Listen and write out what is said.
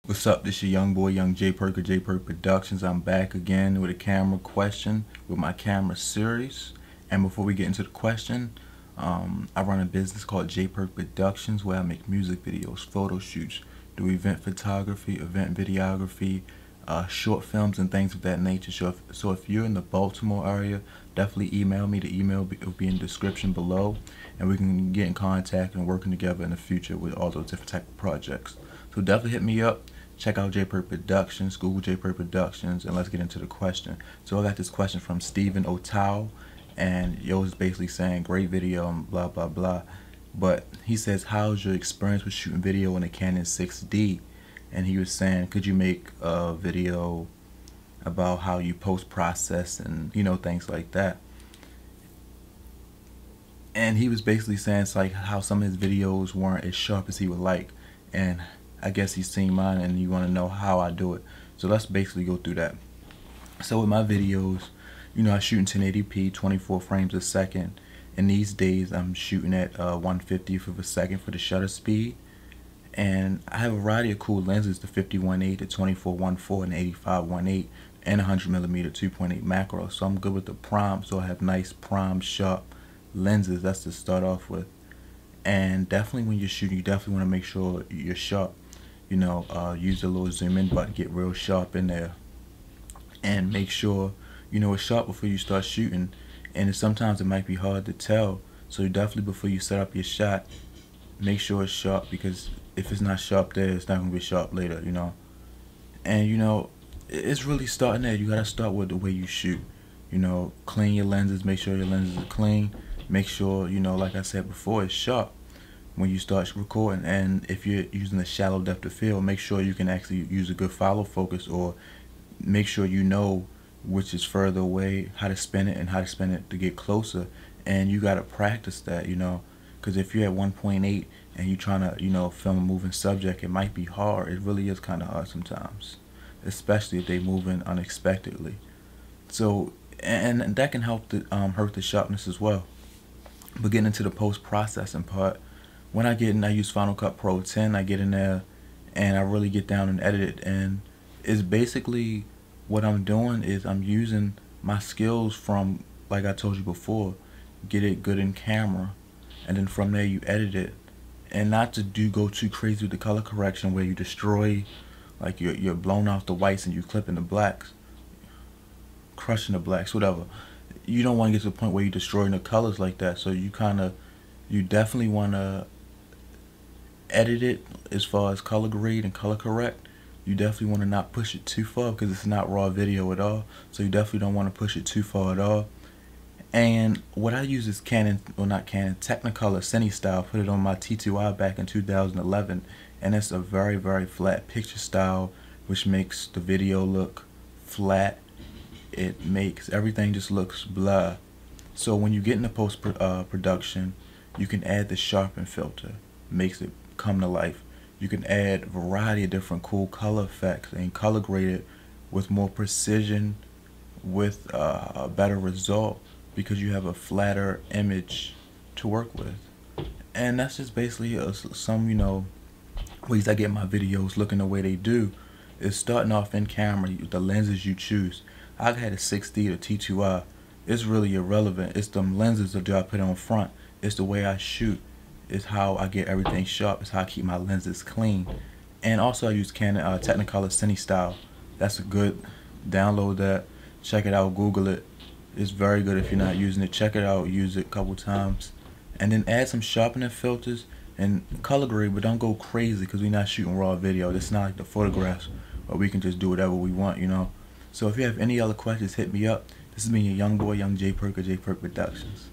What's up? This your young boy, young J.Perk of J.Perk Productions. I'm back again with a camera question with my camera series. And before we get into the question, I run a business called J.Perk Productions where I make music videos, photo shoots, do event photography, event videography, short films and things of that nature. So if you're in the Baltimore area, definitely email me. The email will be in the description below, and we can get in contact and working together in the future with all those different type of projects. So definitely hit me up. Check out J.Perk Productions, Google J.Perk Productions, and let's get into the question. So I got this question from Stephen Otao, and yo is basically saying, great video and blah, blah, blah. But he says, how's your experience with shooting video in a Canon 6D? And he was saying, could you make a video about how you post-process and, you know, things like that. And he was basically saying it's like how some of his videos weren't as sharp as he would like. And I guess he's seen mine and you want to know how I do it. So let's basically go through that. So with my videos, you know, I shoot in 1080p, 24 frames a second. And these days I'm shooting at 1/50th of a second for the shutter speed. And I have a variety of cool lenses, the 51.8, the 24-1.4, and the 85-1.8, and 100mm 2.8 macro. So I'm good with the prime, so I have nice prime sharp lenses. That's to start off with. And definitely when you're shooting, you definitely want to make sure you're sharp. You know, use the little zoom in button, get real sharp in there, and make sure you know it's sharp before you start shooting. And sometimes it might be hard to tell, so definitely before you set up your shot, make sure it's sharp, because if it's not sharp there, it's not gonna be sharp later, you know. And you know, it's really starting there. You gotta start with the way you shoot. You know, clean your lenses, make sure your lenses are clean, make sure, you know, like I said before, it's sharp when you start recording. And if you're using a shallow depth of field, make sure you can actually use a good follow focus, or make sure you know which is further away, how to spin it and how to spin it to get closer. And you got to practice that, you know, because if you're at 1.8 and you're trying to, you know, film a moving subject, it might be hard. It really is kind of hard sometimes, especially if they move in unexpectedly. So and that can help to hurt the sharpness as well. But getting into the post-processing part, when I get in, I use Final Cut Pro 10. I get in there and I really get down and edit it. And it's basically what I'm doing is I'm using my skills from, like I told you before, get it good in camera, and then from there you edit it. And not to go too crazy with the color correction where you destroy, like you're blowing off the whites and you clipping the blacks, crushing the blacks, whatever. You don't want to get to the point where you're destroying the colors like that. So you definitely want to edit it as far as color grade and color correct. You definitely want to not push it too far, because it's not raw video at all. So you definitely don't want to push it too far at all. And what I use is Canon, well not Canon, Technicolor Cine Style. Put it on my T2i back in 2011, and it's a very, very flat picture style, which makes the video look flat. It makes everything just looks blah. So when you get into post production, you can add the sharpen filter, makes it come to life. You can add a variety of different cool color effects and color grade it with more precision, with a better result, because you have a flatter image to work with. And that's just basically some, you know, ways I get my videos looking the way they do. Is starting off in camera, the lenses you choose. I've had a 6D or T2i. It's really irrelevant. It's them lenses that I put on front. It's the way I shoot. It's how I get everything sharp. It's how I keep my lenses clean. And also I use Canon Technicolor Cine Style. That's a good, download that, check it out, Google it. It's very good if you're not using it. Check it out, use it a couple times. And then add some sharpening filters and color grade, but don't go crazy, because we're not shooting raw video. It's not like the photographs where we can just do whatever we want, you know. So if you have any other questions, hit me up. This has been your young boy, young J.Perk of J.Perk Productions.